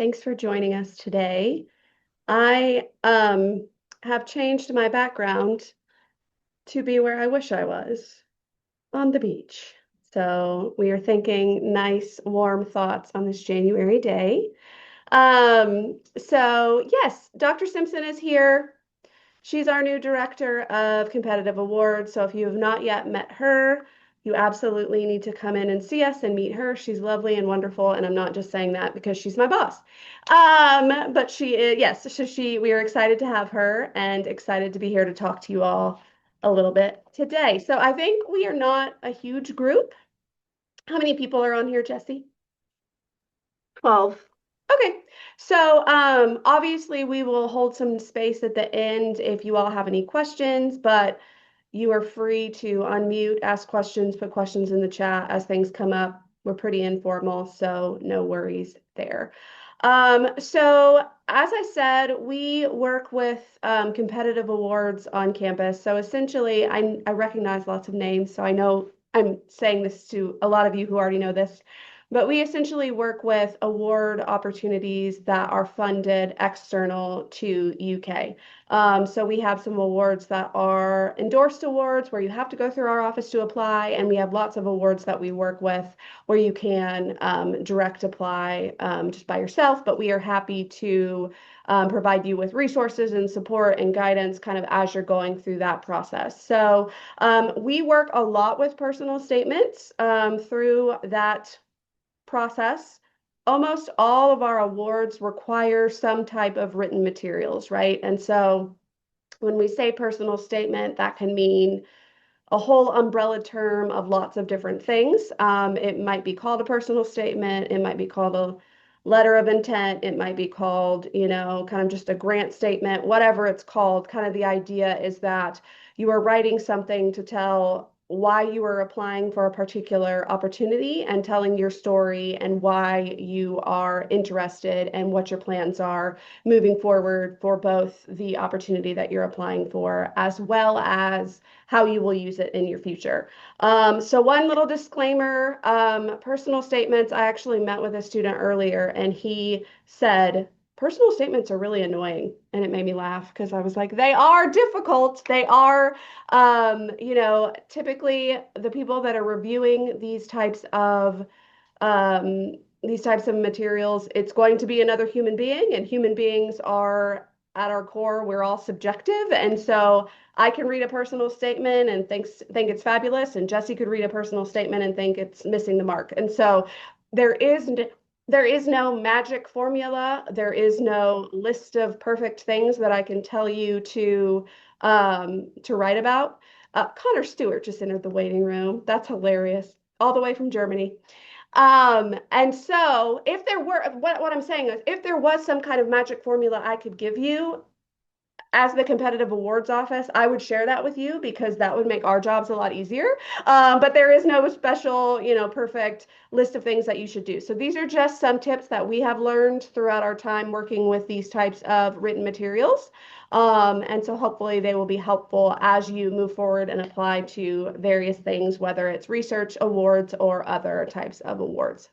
Thanks for joining us today. I have changed my background to be where I wish I was, on the beach. So we are thinking nice, warm thoughts on this January day. So yes, Dr. Simpson is here. She's our new director of competitive awards. So if you have not yet met her, you absolutely need to come in and see us and meet her. She's lovely and wonderful. And I'm not just saying that because she's my boss. But she is, yes, so we are excited to have her and excited to be here to talk to you all a little bit today. So I think we are not a huge group. How many people are on here, Jesse? 12. Okay, so obviously we will hold some space at the end if you all have any questions, but you are free to unmute, ask questions, put questions in the chat as things come up. We're pretty informal, so no worries there. So as I said, we work with competitive awards on campus. So essentially, I recognize lots of names, so I know I'm saying this to a lot of you who already know this. But we essentially work with award opportunities that are funded external to UK. So we have some awards that are endorsed awards where you have to go through our office to apply, and we have lots of awards that we work with where you can direct apply just by yourself. But we are happy to provide you with resources and support and guidance kind of as you're going through that process. So we work a lot with personal statements through that process. Almost all of our awards require some type of written materials, right? And so when we say personal statement, that can mean a whole umbrella term of lots of different things. It might be called a personal statement, it might be called a letter of intent, it might be called, kind of just a grant statement, whatever it's called. Kind of the idea is that you are writing something to tell why you are applying for a particular opportunity and telling your story and why you are interested and what your plans are moving forward for both the opportunity that you're applying for as well as how you will use it in your future. So one little disclaimer, personal statements, I actually met with a student earlier and he said, personal statements are really annoying. And it made me laugh because I was like, they are difficult. They are, typically the people that are reviewing um, these types of materials, it's going to be another human being, and human beings are at our core, we're all subjective. And so I can read a personal statement and think it's fabulous, and Jesse could read a personal statement and think it's missing the mark. And so there is there is no magic formula. There is no list of perfect things that I can tell you to write about. Connor Stewart just entered the waiting room. That's hilarious. All the way from Germany. And so if there were, what I'm saying is, if there was some kind of magic formula I could give you, as the competitive awards office, I would share that with you because that would make our jobs a lot easier. But there is no special, perfect list of things that you should do. So these are just some tips that we have learned throughout our time working with these types of written materials. And so hopefully they will be helpful as you move forward and apply to various things, whether it's research awards or other types of awards.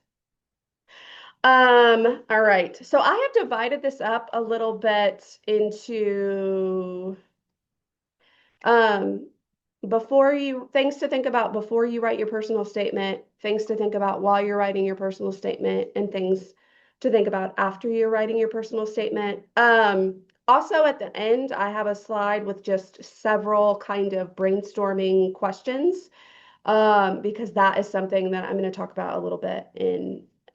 All right. So I have divided this up a little bit into um things to think about before you write your personal statement, things to think about while you're writing your personal statement, and things to think about after you're writing your personal statement. Also at the end, I have a slide with just several kind of brainstorming questions, because that is something that I'm going to talk about a little bit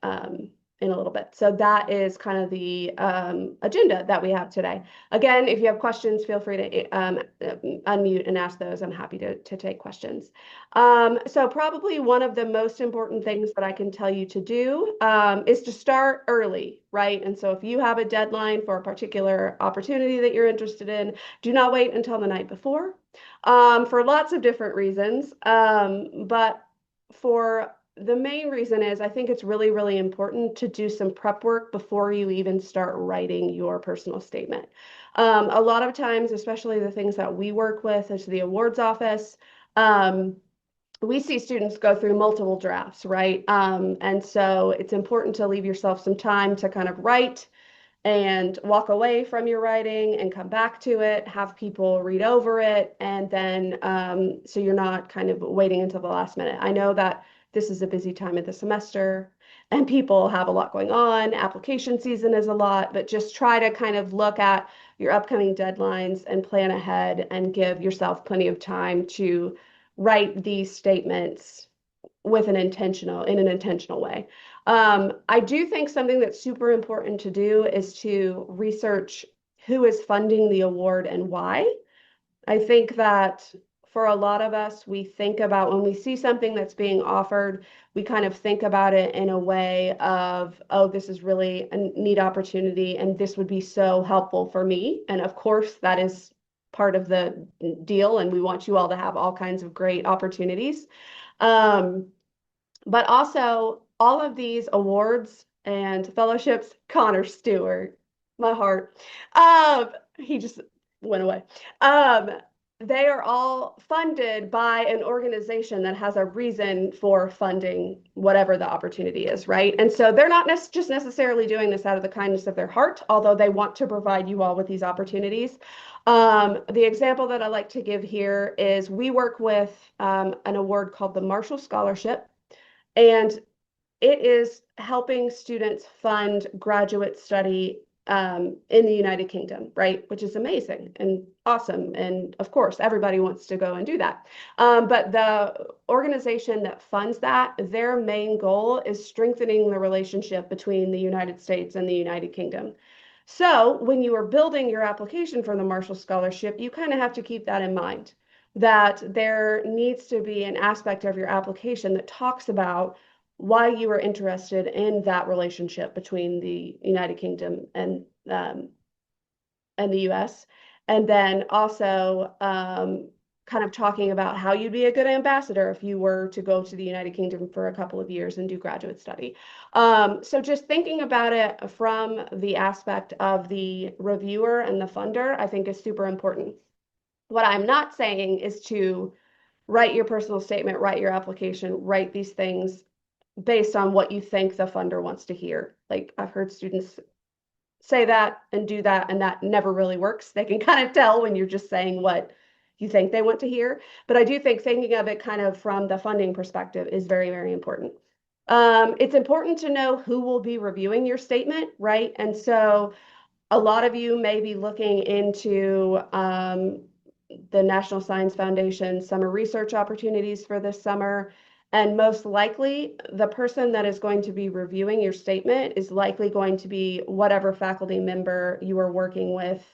um, in a little bit. So that is kind of the agenda that we have today. Again, if you have questions, feel free to unmute and ask those. I'm happy to take questions. So probably one of the most important things that I can tell you to do is to start early, right? And so if you have a deadline for a particular opportunity that you're interested in, do not wait until the night before, for lots of different reasons. But for the main reason is I think it's really, really important to do some prep work before you even start writing your personal statement. A lot of times, especially the things that we work with is the awards office. Um, we see students go through multiple drafts, right? And so it's important to leave yourself some time to kind of write and walk away from your writing and come back to it, have people read over it, and then so you're not kind of waiting until the last minute. I know that this is a busy time of the semester and people have a lot going on. Application season is a lot, but just try to kind of look at your upcoming deadlines and plan ahead and give yourself plenty of time to write these statements with in an intentional way. I do think something that's super important to do is to research who is funding the award and why. I think that for a lot of us, we think about when we see something that's being offered, we kind of think about it in a way of, oh, this is really a neat opportunity and this would be so helpful for me. And of course, that is part of the deal, and we want you all to have all kinds of great opportunities. Um, but also all of these awards and fellowships, Connor Stewart, my heart. He just went away. Um, they are all funded by an organization that has a reason for funding whatever the opportunity is, right? And so they're not just necessarily doing this out of the kindness of their heart, although they want to provide you all with these opportunities. The example that I like to give here is we work with an award called the Marshall Scholarship, and it is helping students fund graduate study in the United Kingdom, right? Which is amazing and awesome. And of course, everybody wants to go and do that. But the organization that funds that, their main goal is strengthening the relationship between the United States and the United Kingdom. So when you are building your application for the Marshall Scholarship, you kind of have to keep that in mind, that there needs to be an aspect of your application that talks about why you are interested in that relationship between the United Kingdom and the US. And then also kind of talking about how you'd be a good ambassador if you were to go to the United Kingdom for a couple of years and do graduate study. So just thinking about it from the aspect of the reviewer and the funder, I think is super important. What I'm not saying is to write your personal statement, write your application, write these things based on what you think the funder wants to hear. Like I've heard students say that and do that, and that never really works. They can kind of tell when you're just saying what you think they want to hear. But I do think thinking of it kind of from the funding perspective is very, very important. It's important to know who will be reviewing your statement, right? And so a lot of you may be looking into the National Science Foundation summer research opportunities for this summer. And most likely, the person that is going to be reviewing your statement is likely going to be whatever faculty member you are working with,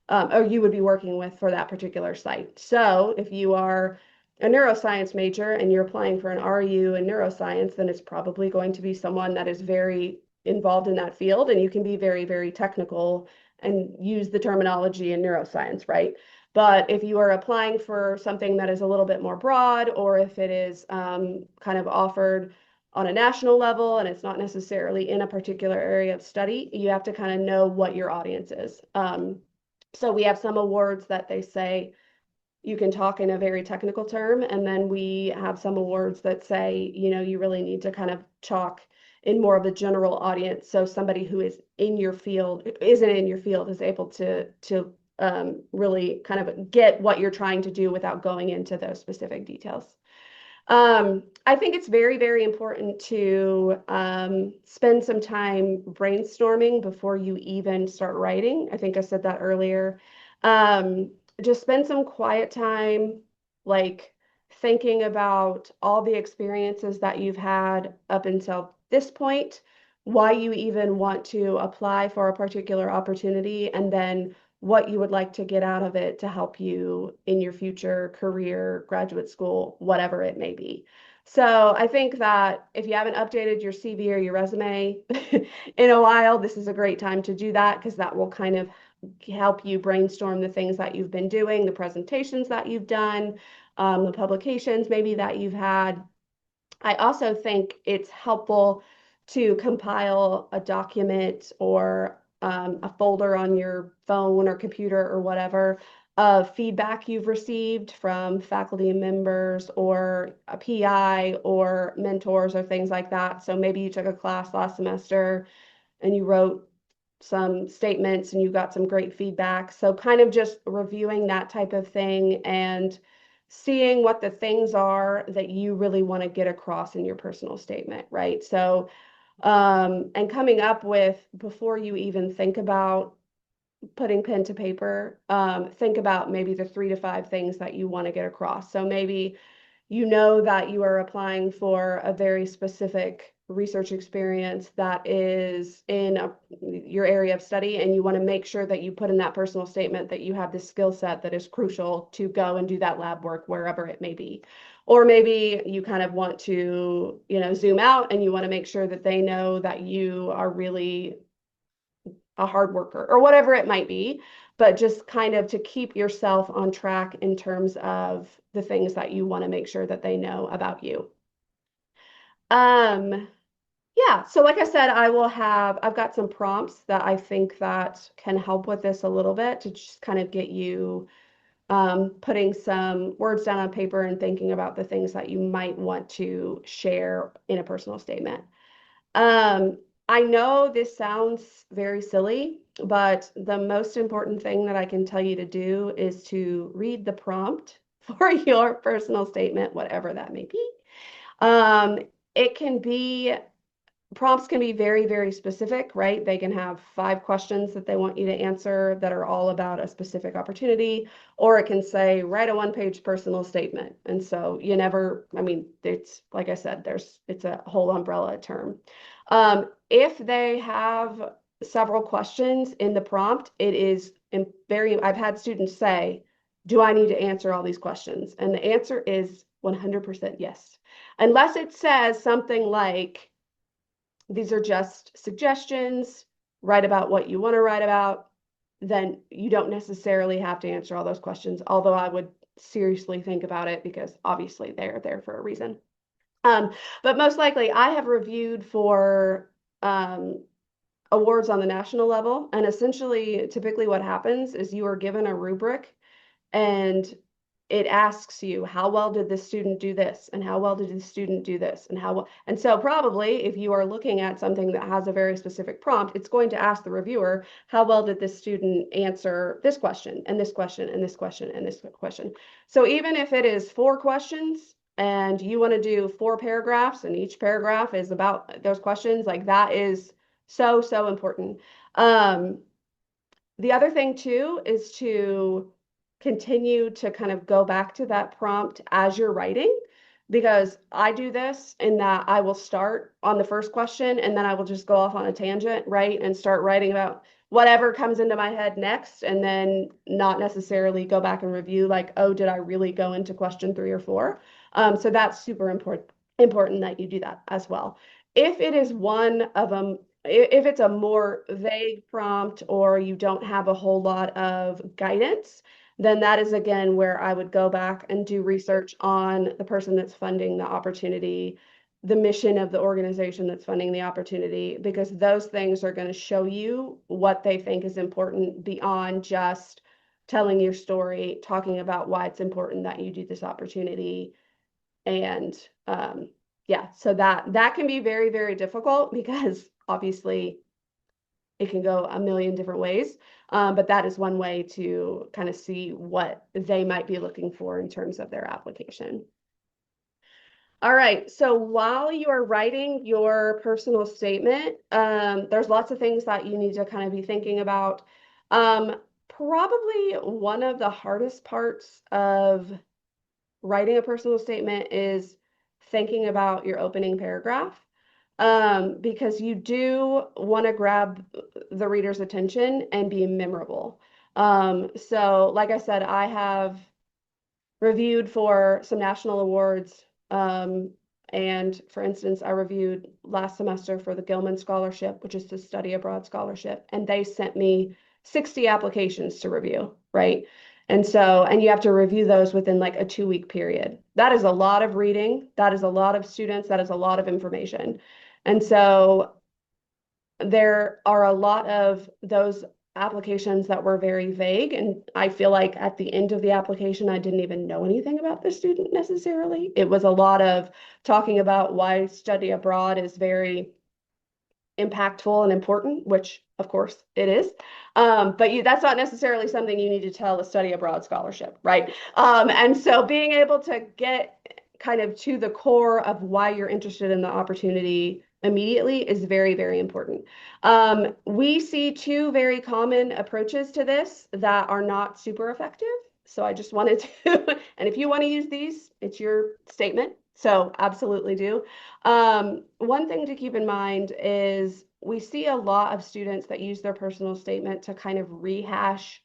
or you would be working with for that particular site. So if you are a neuroscience major and you're applying for an RU in neuroscience, then it's probably going to be someone that is very involved in that field, and you can be very, very technical and use the terminology in neuroscience, right? But if you are applying for something that is a little bit more broad, or if it is kind of offered on a national level and it's not necessarily in a particular area of study, you have to kind of know what your audience is. So we have some awards that they say you can talk in a very technical term, and then we have some awards that say, you know, you really need to kind of talk in more of a general audience. So somebody who is in your field, isn't in your field, is able to really kind of get what you're trying to do without going into those specific details. I think it's very, very important to spend some time brainstorming before you even start writing. I think I said that earlier. Just spend some quiet time, like thinking about all the experiences that you've had up until this point, why you even want to apply for a particular opportunity, and then what you would like to get out of it to help you in your future career, graduate school, whatever it may be. So I think that if you haven't updated your CV or your resume in a while, this is a great time to do that, because that will kind of help you brainstorm the things that you've been doing, the presentations that you've done, the publications maybe that you've had. I also think it's helpful to compile a document or a folder on your phone or computer or whatever of feedback you've received from faculty members or a PI or mentors or things like that. So maybe you took a class last semester and you wrote some statements and you got some great feedback. So kind of just reviewing that type of thing and seeing what the things are that you really want to get across in your personal statement, right? So, and coming up with, before you even think about putting pen to paper, think about maybe the 3 to 5 things that you want to get across. So maybe you know that you are applying for a very specific research experience that is in your area of study, and you want to make sure that you put in that personal statement that you have this skill set that is crucial to go and do that lab work wherever it may be. Or maybe you kind of want to, zoom out and you want to make sure that they know that you are really a hard worker or whatever it might be, but just kind of to keep yourself on track in terms of the things that you want to make sure that they know about you. Um, yeah, so like I said, I've got some prompts that I think that can help with this a little bit to just kind of get you putting some words down on paper and thinking about the things that you might want to share in a personal statement. Um, I know this sounds very silly, but the most important thing that I can tell you to do is to read the prompt for your personal statement, whatever that may be. Um, it can be Prompts can be very, very specific, right? They can have 5 questions that they want you to answer that are all about a specific opportunity, or it can say, write a 1-page personal statement. And so it's like I said, it's a whole umbrella term. If they have several questions in the prompt, it is I've had students say, do I need to answer all these questions? And the answer is 100% yes. Unless it says something like, these are just suggestions, write about what you want to write about, then you don't necessarily have to answer all those questions, although I would seriously think about it because obviously they're there for a reason. But most likely I have reviewed for awards on the national level, and essentially typically what happens is you are given a rubric and it asks you, how well did this student do this? And how well did the student do this? And how well? And so probably if you are looking at something that has a very specific prompt, it's going to ask the reviewer, how well did this student answer this question and this question and this question and this question? So even if it is 4 questions and you want to do 4 paragraphs and each paragraph is about those questions, like that is so, so important. The other thing too is to continue to kind of go back to that prompt as you're writing, because I do this in that I will start on the first question and then I will just go off on a tangent, right? And start writing about whatever comes into my head next, and then not necessarily go back and review like, oh, did I really go into question 3 or 4? So that's super important that you do that as well. If it is one of them, if it's a more vague prompt or you don't have a whole lot of guidance, then that is again where I would go back and do research on the person that's funding the opportunity, the mission of the organization that's funding the opportunity, because those things are going to show you what they think is important beyond just telling your story, talking about why it's important that you do this opportunity. And yeah, so that can be very, very difficult because obviously it can go a million different ways. But that is one way to kind of see what they might be looking for in terms of their application. All right, so while you are writing your personal statement, there's lots of things that you need to kind of be thinking about. Probably one of the hardest parts of writing a personal statement is thinking about your opening paragraph, because you do want to grab the reader's attention and be memorable. So like I said, I have reviewed for some national awards. And for instance, I reviewed last semester for the Gilman Scholarship, which is the study abroad scholarship, and they sent me 60 applications to review, right? And you have to review those within like a 2-week period. That is a lot of reading. That is a lot of students. That is a lot of information. And so there are a lot of those applications that were very vague. And I feel like at the end of the application, I didn't even know anything about the student necessarily. It was a lot of talking about why study abroad is very impactful and important, which of course it is. But that's not necessarily something you need to tell a study abroad scholarship, right? And so being able to get kind of to the core of why you're interested in the opportunity immediately is very, very important. We see two very common approaches to this that are not super effective. So I just wanted to, and if you want to use these, it's your statement. So absolutely do. One thing to keep in mind is we see a lot of students that use their personal statement to kind of rehash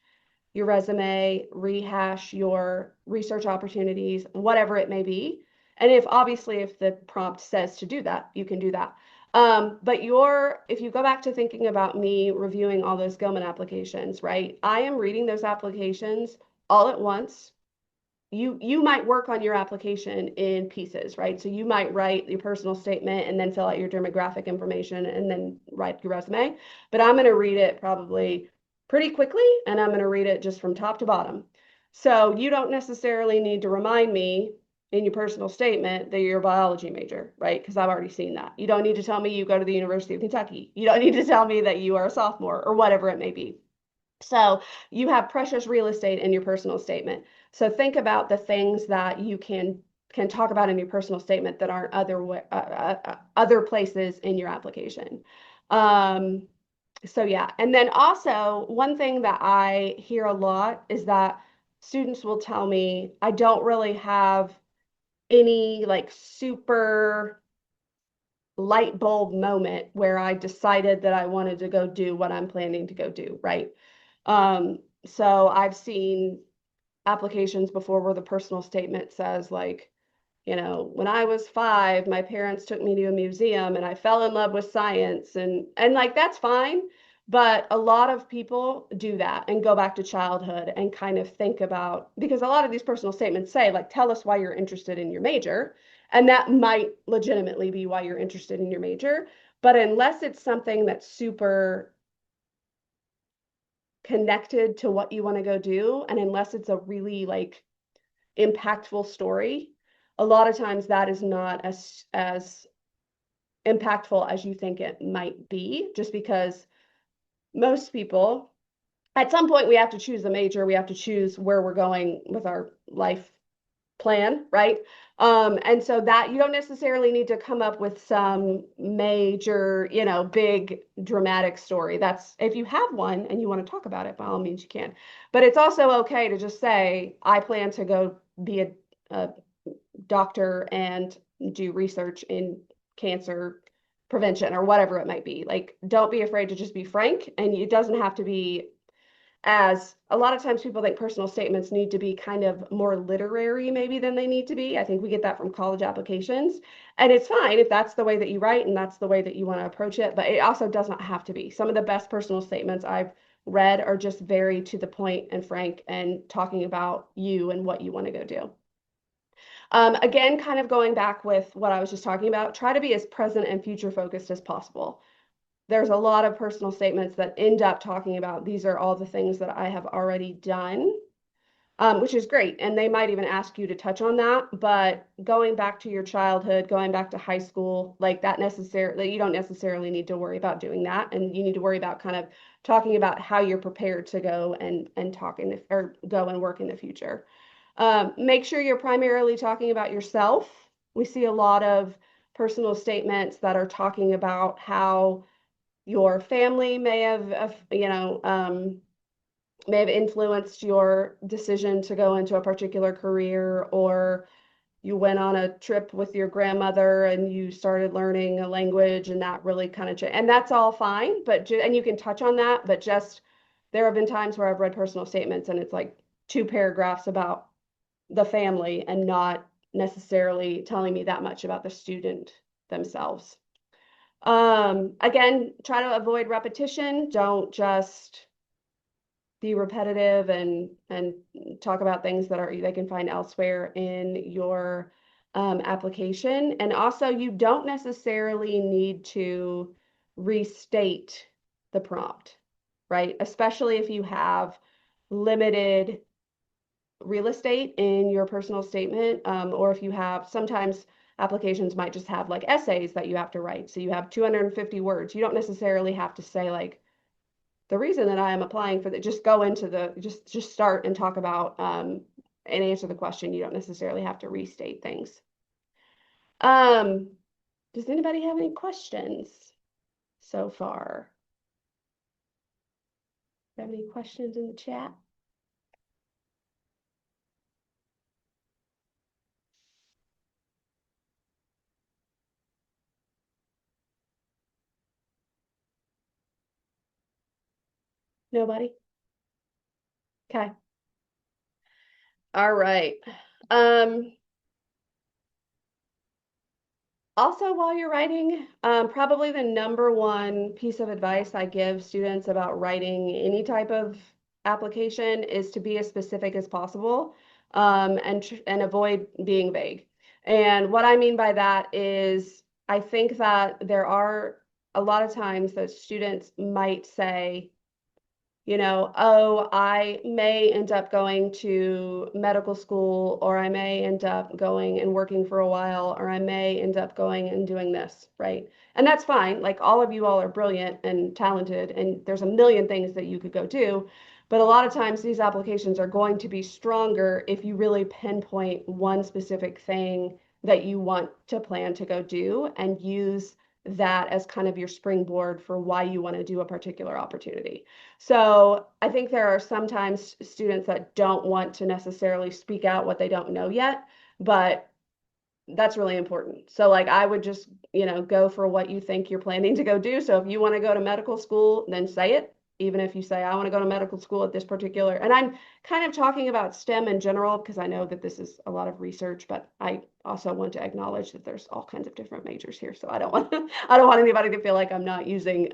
your resume, rehash your research opportunities, whatever it may be. And if the prompt says to do that, you can do that. But if you go back to thinking about me reviewing all those Gilman applications, right? I am reading those applications all at once. You might work on your application in pieces, right? So you might write your personal statement and then fill out your demographic information and then write your resume. But I'm going to read it probably pretty quickly, and I'm going to read it just from top to bottom. So you don't necessarily need to remind me in your personal statement that you're a biology major, right? Because I've already seen that. You don't need to tell me you go to the University of Kentucky. You don't need to tell me that you are a sophomore or whatever it may be. So you have precious real estate in your personal statement. So think about the things that you can talk about in your personal statement that aren't other places in your application. Um, so yeah, and then also one thing that I hear a lot is that students will tell me I don't really have any like super light bulb moment where I decided that I wanted to go do what I'm planning to go do, right? So I've seen applications before where the personal statement says like, when I was 5, my parents took me to a museum and I fell in love with science and like that's fine. But a lot of people do that and go back to childhood and kind of think about, because a lot of these personal statements say like, tell us why you're interested in your major. And that might legitimately be why you're interested in your major. But unless it's something that's super connected to what you want to go do, and unless it's a really like impactful story, a lot of times that is not as impactful as you think it might be, just because most people at some point we have to choose a major, we have to choose where we're going with our life plan, right? And so that you don't necessarily need to come up with some major, big dramatic story. That's if you have one and you want to talk about it, by all means you can. But it's also okay to just say, I plan to go be a doctor and do research in cancer prevention or whatever it might be. Like, don't be afraid to just be frank. And it doesn't have to be, as a lot of times people think personal statements need to be kind of more literary maybe than they need to be. I think we get that from college applications. And it's fine if that's the way that you write and that's the way that you want to approach it, but it also does not have to be. Some of the best personal statements I've read are just very to the point and frank and talking about you and what you want to go do. Again, kind of going back with what I was just talking about, try to be as present and future focused as possible. There's a lot of personal statements that end up talking about these are all the things that I have already done, which is great. And they might even ask you to touch on that. But going back to your childhood, going back to high school, like that necessarily, you don't necessarily need to worry about doing that. And you need to worry about kind of talking about how you're prepared to go and talk or go and work in the future. Make sure you're primarily talking about yourself. We see a lot of personal statements that are talking about how your family may have influenced your decision to go into a particular career, or you went on a trip with your grandmother and you started learning a language and that really kind of changed. And that's all fine, and you can touch on that, but just there have been times where I've read personal statements and it's like 2 paragraphs about the family and not necessarily telling me that much about the student themselves. Again, try to avoid repetition. Don't just be repetitive and talk about things that they can find elsewhere in your application. And also, you don't necessarily need to restate the prompt. right? Especially if you have limited real estate in your personal statement, or if you have, sometimes applications might just have like essays that you have to write. So you have 250 words. You don't necessarily have to say like, the reason that I am applying for that, just go into the, just start and talk about, and answer the question. You don't necessarily have to restate things. Um, does anybody have any questions so far? Have any questions in the chat? Nobody? Okay. All right. Um, Also, while you're writing, probably the number one piece of advice I give students about writing any type of application is to be as specific as possible, and avoid being vague. And what I mean by that is, I think that there are a lot of times that students might say, oh, I may end up going to medical school, or I may end up going and working for a while, or I may end up going and doing this, right? And that's fine. Like, all of you all are brilliant and talented, and there's a million things that you could go do. But a lot of times these applications are going to be stronger if you really pinpoint one specific thing that you want to plan to go do and use that as kind of your springboard for why you want to do a particular opportunity. So I think there are sometimes students that don't want to necessarily speak out what they don't know yet, but that's really important. So like, I would just, go for what you think you're planning to go do. So if you want to go to medical school, then say it. Even if you say, I want to go to medical school at this particular, and I'm kind of talking about STEM in general, because I know that this is a lot of research, but I also want to acknowledge that there's all kinds of different majors here. So I don't want I don't want anybody to feel like I'm not using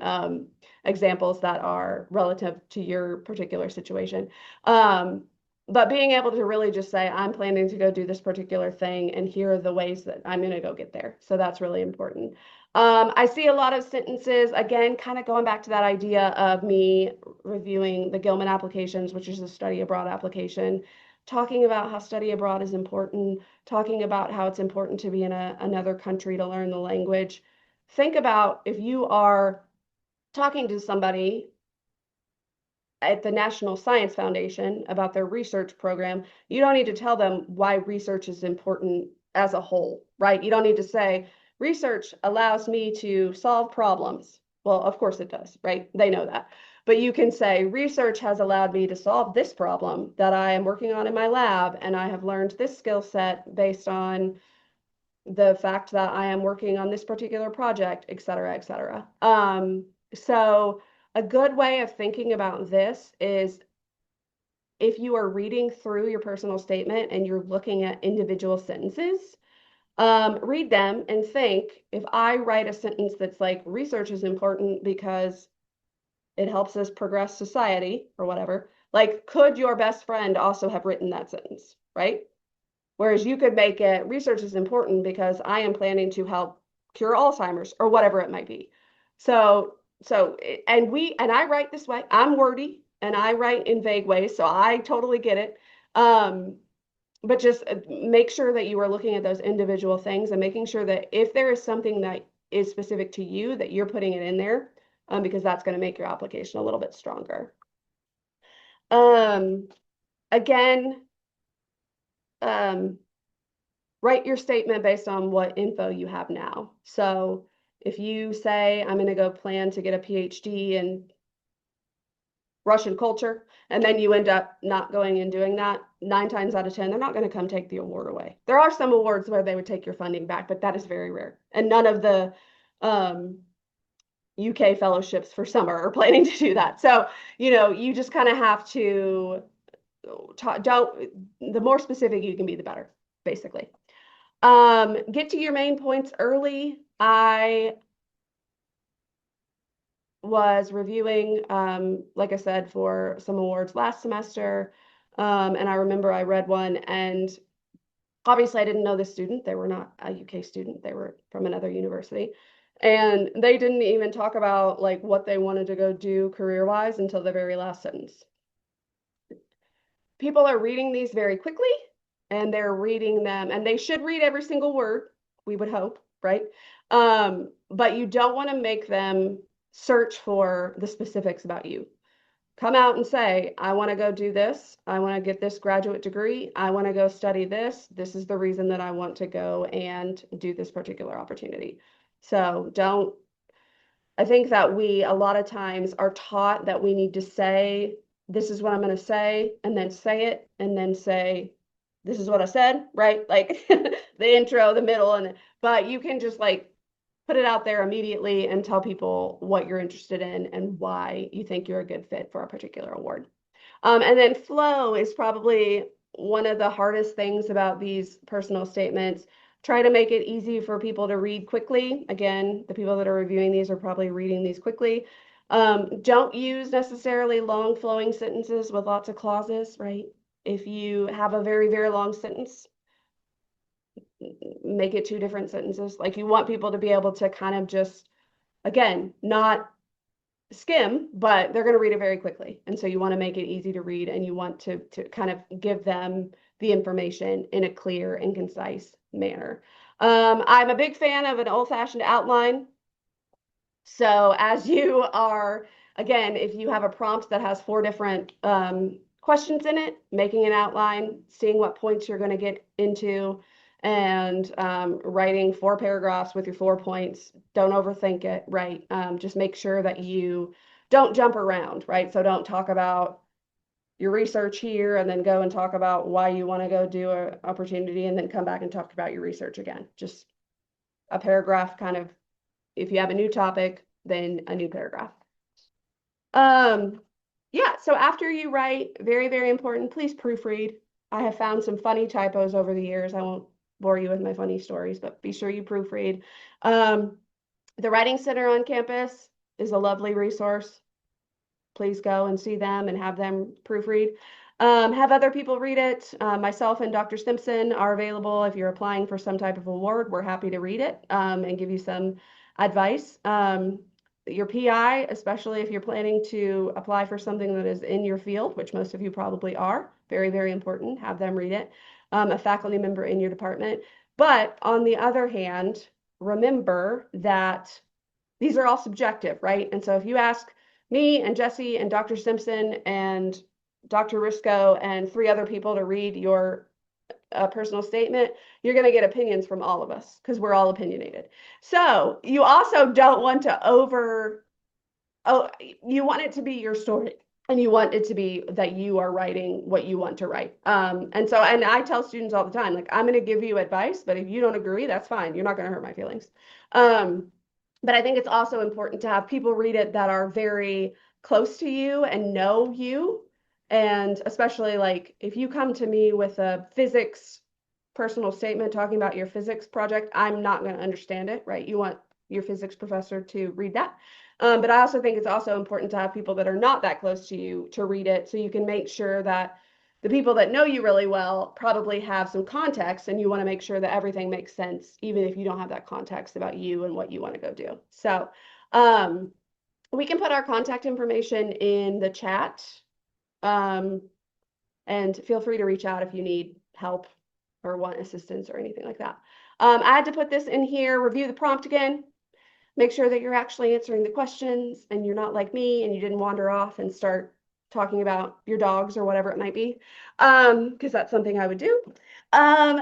examples that are relative to your particular situation. But being able to really just say, I'm planning to go do this particular thing, and here are the ways that I'm going to go get there. So that's really important. I see a lot of sentences, again, kind of going back to that idea of me reviewing the Gilman applications, which is a study abroad application, talking about how study abroad is important, talking about how it's important to be in another country to learn the language. Think about if you are talking to somebody at the National Science Foundation about their research program, you don't need to tell them why research is important as a whole, right? You don't need to say, research allows me to solve problems. Well, of course it does, right? They know that. But you can say, research has allowed me to solve this problem that I am working on in my lab, and I have learned this skill set based on the fact that I am working on this particular project, et cetera, et cetera. So a good way of thinking about this is, if you are reading through your personal statement and you're looking at individual sentences, read them and think, if I write a sentence that's like, research is important because it helps us progress society or whatever, like, could your best friend also have written that sentence, right? Whereas you could make it, research is important because I am planning to help cure Alzheimer's, or whatever it might be. And I write this way. I'm wordy and I write in vague ways, so I totally get it. But just make sure that you are looking at those individual things and making sure that if there is something that is specific to you, that you're putting it in there, because that's going to make your application a little bit stronger. Again, write your statement based on what info you have now. So if you say, I'm going to go plan to get a PhD in Russian culture, and then you end up not going and doing that, 9 times out of 10, they're not going to come take the award away. There are some awards where they would take your funding back, but that is very rare. And none of the UK fellowships for summer are planning to do that. So, you just kind of have to the more specific you can be, the better, basically. Get to your main points early. I was reviewing, like I said, for some awards last semester. And I remember I read one, and obviously I didn't know the student. They were not a UK student. They were from another university. And they didn't even talk about like what they wanted to go do career-wise until the very last sentence. People are reading these very quickly and they're reading them, and they should read every single word, we would hope, right? But you don't want to make them search for the specifics about you. Come out and say, I want to go do this. I want to get this graduate degree. I want to go study this. This is the reason that I want to go and do this particular opportunity. So don't, I think that we a lot of times are taught that we need to say, this is what I'm going to say, say it, and then say, this is what I said, right? Like the intro, the middle, but you can just like put it out there immediately and tell people what you're interested in and why you think you're a good fit for a particular award. And then flow is probably one of the hardest things about these personal statements. Try to make it easy for people to read quickly. Again, the people that are reviewing these are probably reading these quickly. Don't use necessarily long flowing sentences with lots of clauses, right? If you have a very, very long sentence, make it two different sentences. Like you want people to be able to kind of just, again, not skim, but they're going to read it very quickly. And so you want to make it easy to read, and you want to kind of give them the information in a clear and concise manner. I'm a big fan of an old-fashioned outline. So as you are, again, if you have a prompt that has 4 different questions in it, making an outline, seeing what points you're going to get into, and writing 4 paragraphs with your 4 points. Don't overthink it, right? Just make sure that you don't jump around, right? So don't talk about your research here and then go and talk about why you want to go do an opportunity and then come back and talk about your research again. Just a paragraph kind of, if you have a new topic, then a new paragraph. Yeah, so after you write, very, very important, please proofread. I have found some funny typos over the years. I won't bore you with my funny stories, but be sure you proofread. The Writing Center on campus is a lovely resource. Please go and see them and have them proofread. Have other people read it. Myself and Dr. Simpson are available if you're applying for some type of award. We're happy to read it and give you some advice. Your PI, especially if you're planning to apply for something that is in your field, which most of you probably are, very, very important, have them read it. A faculty member in your department. But on the other hand, remember that these are all subjective, right? And so if you ask me and Jesse and Dr. Simpson and Dr. Risco and 3 other people to read your personal statement, you're going to get opinions from all of us because we're all opinionated. So you also don't want to you want it to be your story, and you want it to be that you are writing what you want to write. And I tell students all the time, like, I'm going to give you advice, but if you don't agree, that's fine. You're not going to hurt my feelings. But I think it's also important to have people read it that are very close to you and know you. And especially like if you come to me with a physics personal statement talking about your physics project, I'm not going to understand it, right? You want your physics professor to read that. But I also think it's also important to have people that are not that close to you to read it, so you can make sure that the people that know you really well probably have some context, and you want to make sure that everything makes sense, even if you don't have that context about you and what you want to go do. So we can put our contact information in the chat, and feel free to reach out if you need help or want assistance or anything like that. I had to put this in here, review the prompt again, make sure that you're actually answering the questions and you're not like me and you didn't wander off and start talking about your dogs or whatever it might be, because that's something I would do.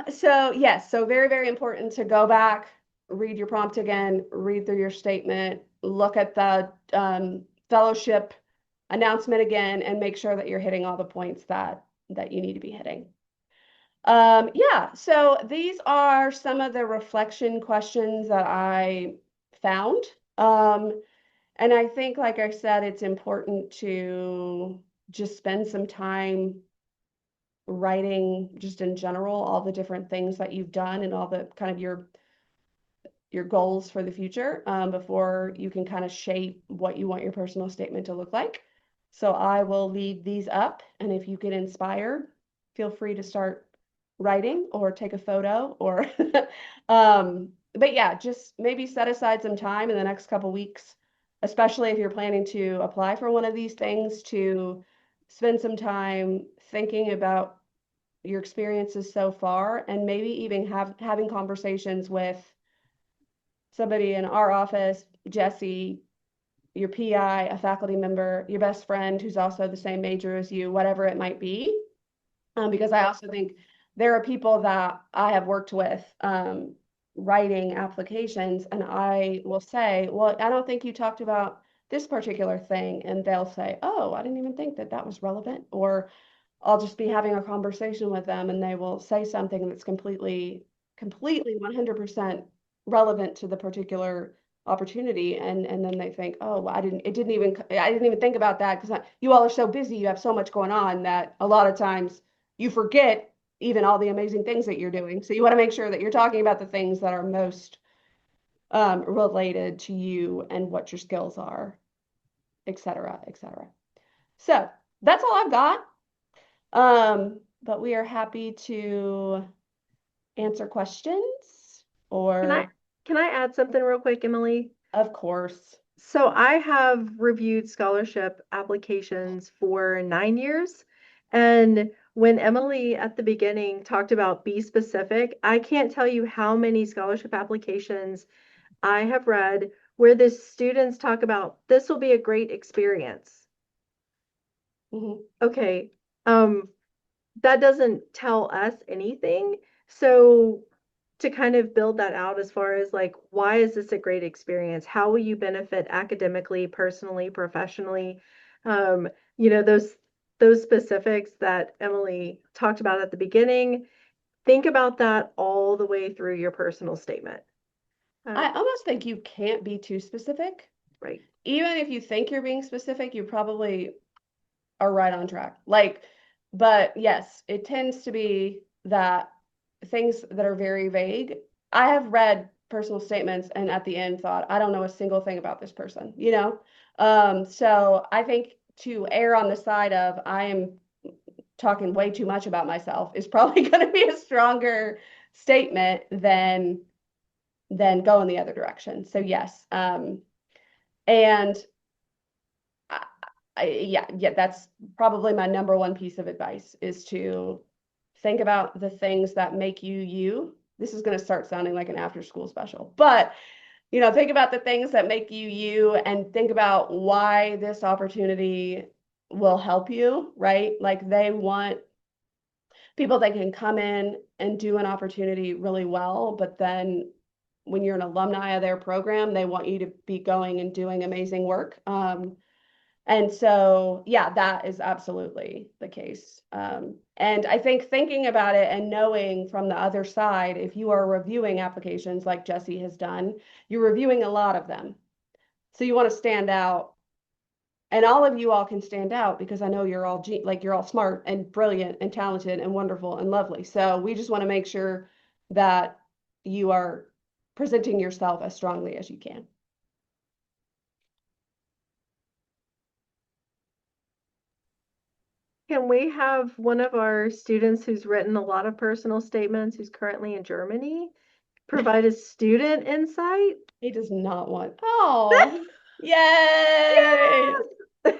So yes, so very, very important to go back, read your prompt again, read through your statement, look at the fellowship announcement again, and make sure that you're hitting all the points that you need to be hitting. Yeah, so these are some of the reflection questions that I found. And I think, like I said, it's important to just spend some time writing just in general, all the different things that you've done and all the kind of your goals for the future before you can kind of shape what you want your personal statement to look like. So I will leave these up, and if you get inspired, feel free to start writing or take a photo or but yeah, just maybe set aside some time in the next couple weeks, especially if you're planning to apply for one of these things, to spend some time thinking about your experiences so far, and maybe even having conversations with somebody in our office, Jesse, your PI, a faculty member, your best friend who's also the same major as you, whatever it might be. Because I also think there are people that I have worked with writing applications, and I will say, well, I don't think you talked about this particular thing. And they'll say, oh, I didn't even think that that was relevant. Or I'll just be having a conversation with them and they will say something that's completely 100% relevant to the particular opportunity. And then they think, oh, well, I didn't even think about that because you all are so busy. You have so much going on that a lot of times you forget even all the amazing things that you're doing. So you want to make sure that you're talking about the things that are most related to you and what your skills are, et cetera, et cetera. So that's all I've got. But we are happy to answer questions Can I or, can I add something real quick, Emily? of course. So I have reviewed scholarship applications for 9 years. And when Emily at the beginning talked about be specific, I can't tell you how many scholarship applications I have read where the students talk about this will be a great experience. Mhm. Okay, um, that doesn't tell us anything. So to kind of build that out as far as like, why is this a great experience? How will you benefit academically, personally, professionally? Um, you know, those specifics that Emily talked about at the beginning, think about that all the way through your personal statement. I Um, almost think you can't be too specific. right. Even if you think you're being specific, you probably are right on track. Like, but yes, it tends to be that things that are very vague. I have read personal statements and at the end thought, I don't know a single thing about this person, you know? So I think to err on the side of I am talking way too much about myself is probably going to be a stronger statement than going the other direction. So yes, and I, yeah, that's probably my number one piece of advice is to think about the things that make you you. This is going to start sounding like an after school special, but think about the things that make you you and think about why this opportunity will help you, right? Like they want people that can come in and do an opportunity really well, but then when you're an alumni of their program, they want you to be going and doing amazing work. And so, yeah, that is absolutely the case. And I think thinking about it and knowing from the other side, if you are reviewing applications like Jesse has done, you're reviewing a lot of them. So you want to stand out, and all of you all can stand out because I know you're all like you're all smart and brilliant and talented and wonderful and lovely. So we just want to make sure that you are presenting yourself as strongly as you can. Can we have one of our students who's written a lot of personal statements, who's currently in Germany, provide a student insight? He does not want. Oh, yay! Yes!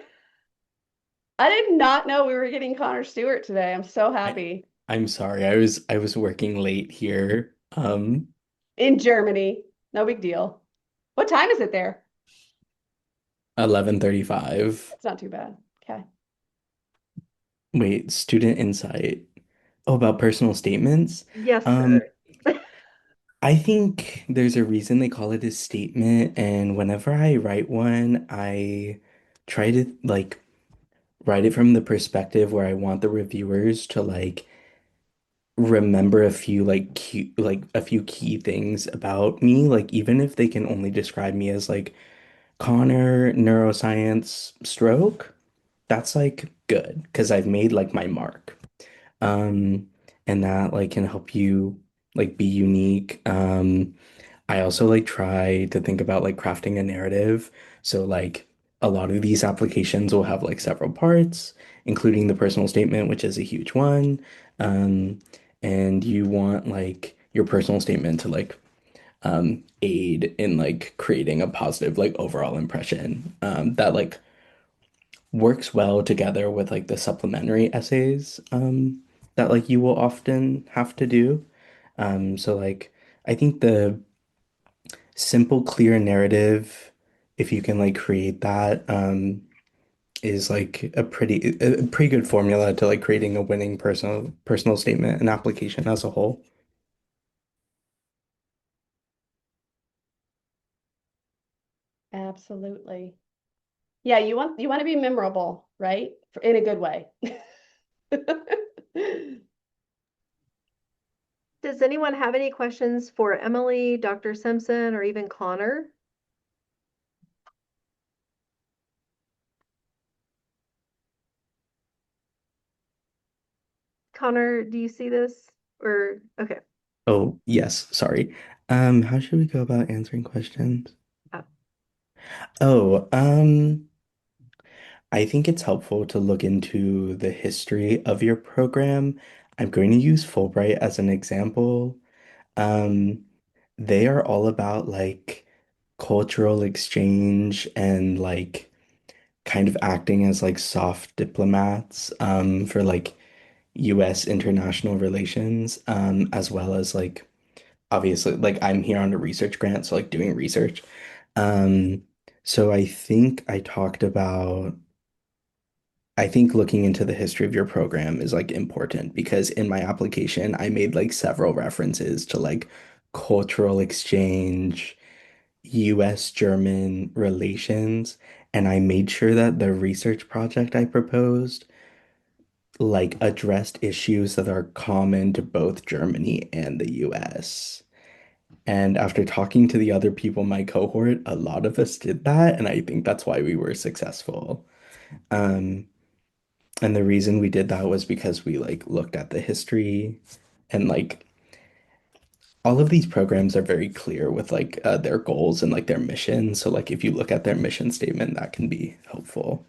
I did not know we were getting Connor Stewart today. I'm so I happy. I'm sorry. I was working late here. In Germany. No big deal. What time is it there? 11:35. It's not too bad. Okay. Wait, student insight. Oh, about personal statements? Yes, Um, sir. I think there's a reason they call it a statement, and whenever I write one, I try to like write it from the perspective where I want the reviewers to like remember a few key things about me, like even if they can only describe me as like Connor neuroscience stroke, that's like good because I've made like my mark. Um, and that like can help you like be unique. I also like try to think about like crafting a narrative. So like a lot of these applications will have like several parts, including the personal statement, which is a huge one. Um, and you want like your personal statement to like aid in like creating a positive like overall impression that like works well together with like the supplementary essays that like you will often have to do. So like I think the simple, clear narrative, if you can like create that, is like a pretty good formula to like creating a winning personal statement and application as a whole. Absolutely. Yeah, you want to be memorable, right? In a good way. Does anyone have any questions for Emily, Dr. Simpson, or even Connor? Connor, do you see this? Or okay. Oh, yes, sorry. How should we go about answering questions? Uh, Oh, I think it's helpful to look into the history of your program. I'm going to use Fulbright as an example. Um, they are all about like cultural exchange and like kind of acting as like soft diplomats for like US international relations as well as like obviously like I'm here on a research grant so like doing research. Um so I think looking into the history of your program is like important because in my application I made like several references to like cultural exchange, US German relations, and I made sure that the research project I proposed like addressed issues that are common to both Germany and the US. And after talking to the other people in my cohort, a lot of us did that, and I think that's why we were successful. Um, and the reason we did that was because we like looked at the history and like all of these programs are very clear with like their goals and like their mission. So like if you look at their mission statement, that can be helpful.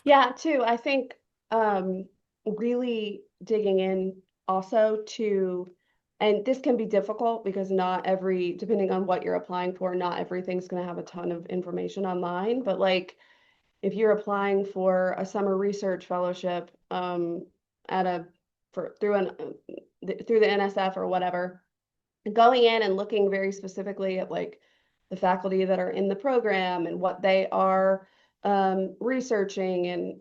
Yeah, too. I think um, really digging in also to, and this can be difficult because not every, depending on what you're applying for, not everything's going to have a ton of information online. But like if you're applying for a summer research fellowship at a for through an through the NSF or whatever, going in and looking very specifically at like the faculty that are in the program and what they are researching and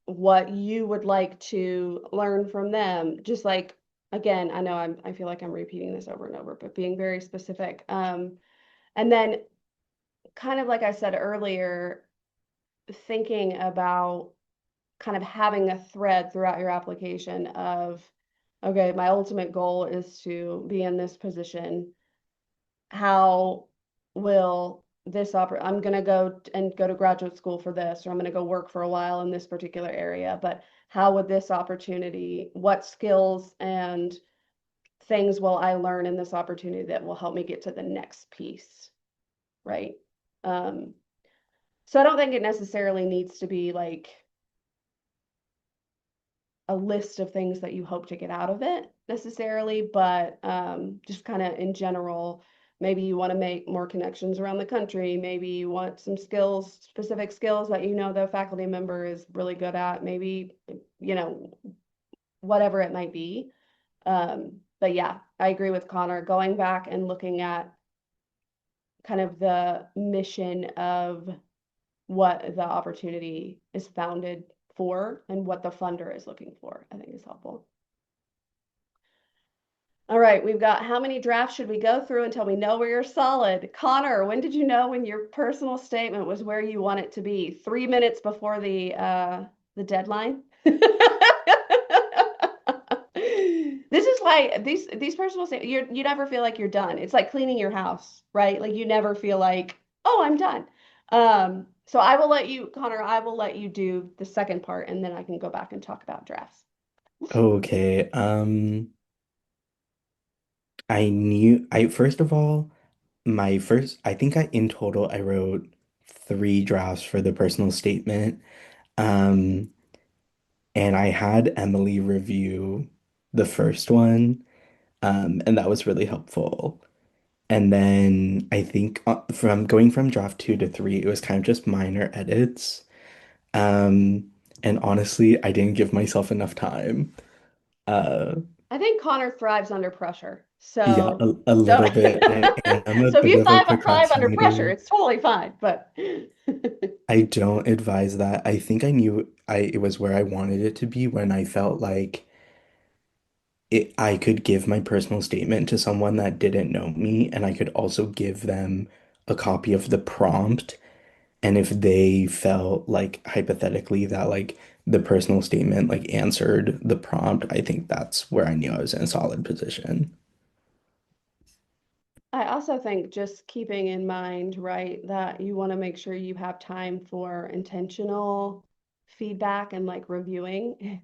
what you would like to learn from them. Just like, again, I know I feel like I'm repeating this over and over, but being very specific. And then kind of like I said earlier, thinking about kind of having a thread throughout your application of, okay, my ultimate goal is to be in this position. How will I'm going to go to graduate school for this, or I'm going to go work for a while in this particular area, but how would this opportunity, what skills and things will I learn in this opportunity that will help me get to the next piece, right? Um, so I don't think it necessarily needs to be like a list of things that you hope to get out of it necessarily, but just kind of in general, maybe you want to make more connections around the country. Maybe you want some skills, specific skills that you know the faculty member is really good at. Maybe, you know, whatever it might be. But yeah, I agree with Connor. Going back and looking at kind of the mission of what the opportunity is founded for and what the funder is looking for, I think is helpful. All right, we've got how many drafts should we go through until we know where you're solid? Connor, when did you know when your personal statement was where you want it to be? 3 minutes before the deadline? This is why these personal statements, you never feel like you're done. It's like cleaning your house, right? Like you never feel like, oh, I'm done. So I will let you, Connor, I will let you do the second part and then I can go back and talk about drafts. Okay. I first of all, I think in total I wrote three drafts for the personal statement. Um, and I had Emily review the first one. And that was really helpful. And then I think from going from draft two to three, it was kind of just minor edits. Um, and honestly, I didn't give myself enough time. Uh, I think Connor thrives under pressure. yeah, So a don't. little bit. I am a So if bit you of a thrive under pressure, procrastinator. it's totally fine. But I don't advise that. I think I knew it was where I wanted it to be when I felt like I could give my personal statement to someone that didn't know me, and I could also give them a copy of the prompt. And if they felt like hypothetically that like the personal statement like answered the prompt, I think that's where I knew I was in a solid position. I also think just keeping in mind, right, that you want to make sure you have time for intentional feedback and like reviewing.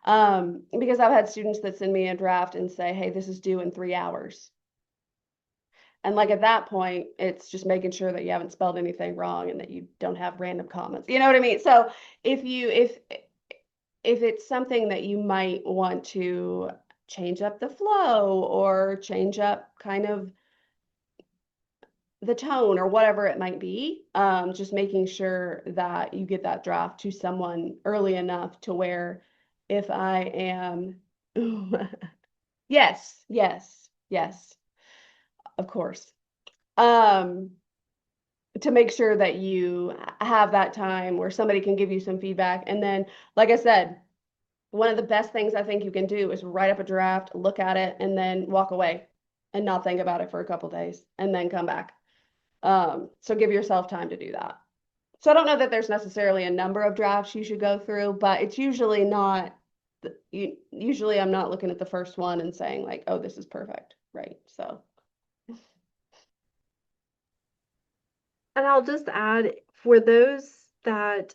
Because I've had students that send me a draft and say, hey, this is due in 3 hours. And like at that point, it's just making sure that you haven't spelled anything wrong and that you don't have random comments. You know what I mean? So if it's something that you might want to change up the flow or change up kind of the tone or whatever it might be, just making sure that you get that draft to someone early enough to where if I am, yes, yes, yes, of course. Um, to make sure that you have that time where somebody can give you some feedback. And then, like I said, one of the best things I think you can do is write up a draft, look at it, and then walk away and not think about it for a couple days and then come back. So give yourself time to do that. So I don't know that there's necessarily a number of drafts you should go through, but it's usually not, usually I'm not looking at the first one and saying like, oh, this is perfect, right? So And I'll just add for those that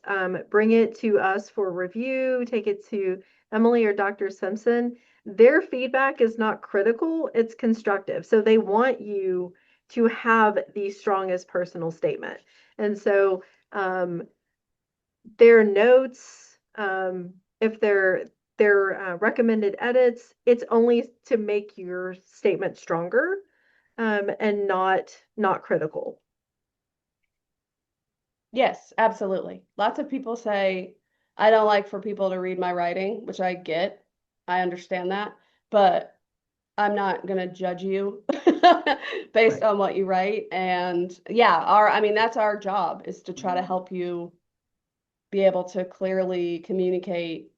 bring it to us for review, take it to Emily or Dr. Simpson, their feedback is not critical, it's constructive. So they want you to have the strongest personal statement. And so their notes, if they're recommended edits, it's only to make your statement stronger and not critical. yes, absolutely. Lots of people say, I don't like for people to read my writing, which I get. I understand that, but I'm not going to judge you based Right. on what you write. And yeah, I mean, that's our job is to try to help you be able to clearly communicate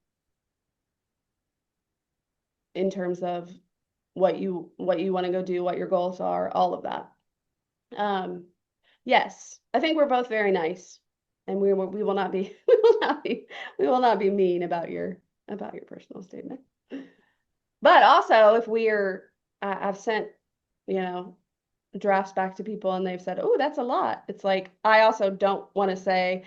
in terms of what you want to go do, what your goals are, all of that. Um, yes, I think we're both very nice, and we will not be we will not be mean about your personal statement. But also, if we're I've sent you know drafts back to people and they've said, "Oh, that's a lot." It's like I also don't want to say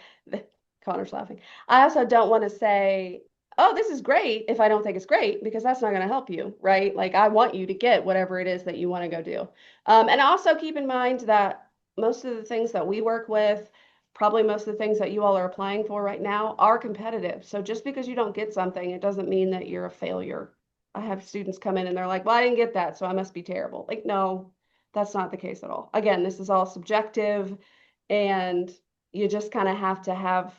Connor's laughing. I also don't want to say, "Oh, this is great," if I don't think it's great because that's not going to help you, right? Like I want you to get whatever it is that you want to go do. And also keep in mind that most of the things that we work with, probably most of the things that you all are applying for right now are competitive. So just because you don't get something, it doesn't mean that you're a failure. I have students come in and they're like, "Well, I didn't get that, so I must be terrible." Like, no, that's not the case at all. Again, this is all subjective, and you just kind of have to have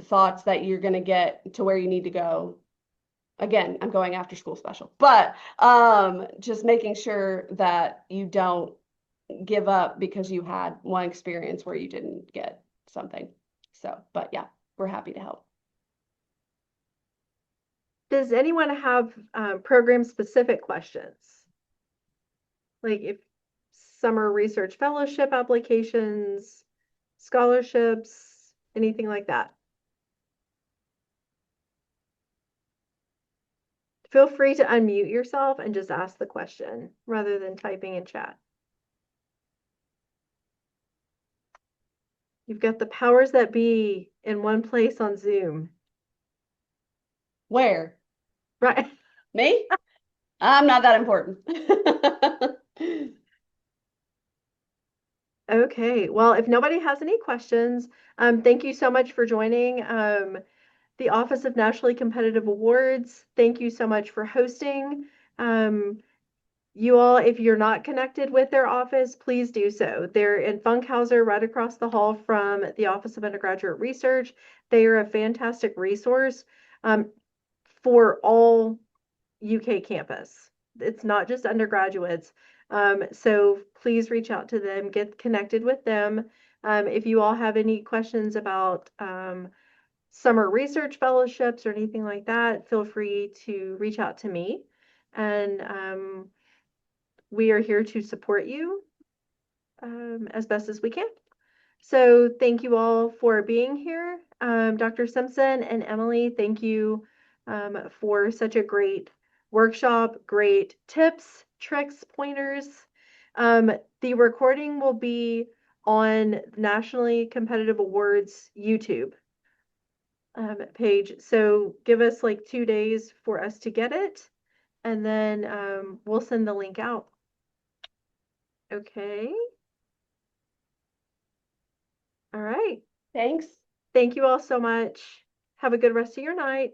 thoughts that you're going to get to where you need to go. Again, I'm going after school special, but just making sure that you don't give up because you had one experience where you didn't get something. So, but yeah, we're happy to help. Does anyone have program specific questions? Like if summer research fellowship applications, scholarships, anything like that? Feel free to unmute yourself and just ask the question rather than typing in chat. You've got the powers that be in one place on Zoom. Where? Right. Me? I'm not that important. Okay. Well, if nobody has any questions, thank you so much for joining. The Office of Nationally Competitive Awards, thank you so much for hosting. You all, if you're not connected with their office, please do so. They're in Funkhauser, right across the hall from the Office of Undergraduate Research. They are a fantastic resource for all UK campus. It's not just undergraduates. So please reach out to them, get connected with them. If you all have any questions about summer research fellowships or anything like that, feel free to reach out to me. And we are here to support you as best as we can. So thank you all for being here. Dr. Simpson and Emily, thank you for such a great workshop, great tips, tricks, pointers. The recording will be on Nationally Competitive Awards YouTube page. So give us like 2 days for us to get it, and then we'll send the link out. Okay. All right. Thanks. Thank you all so much. Have a good rest of your night.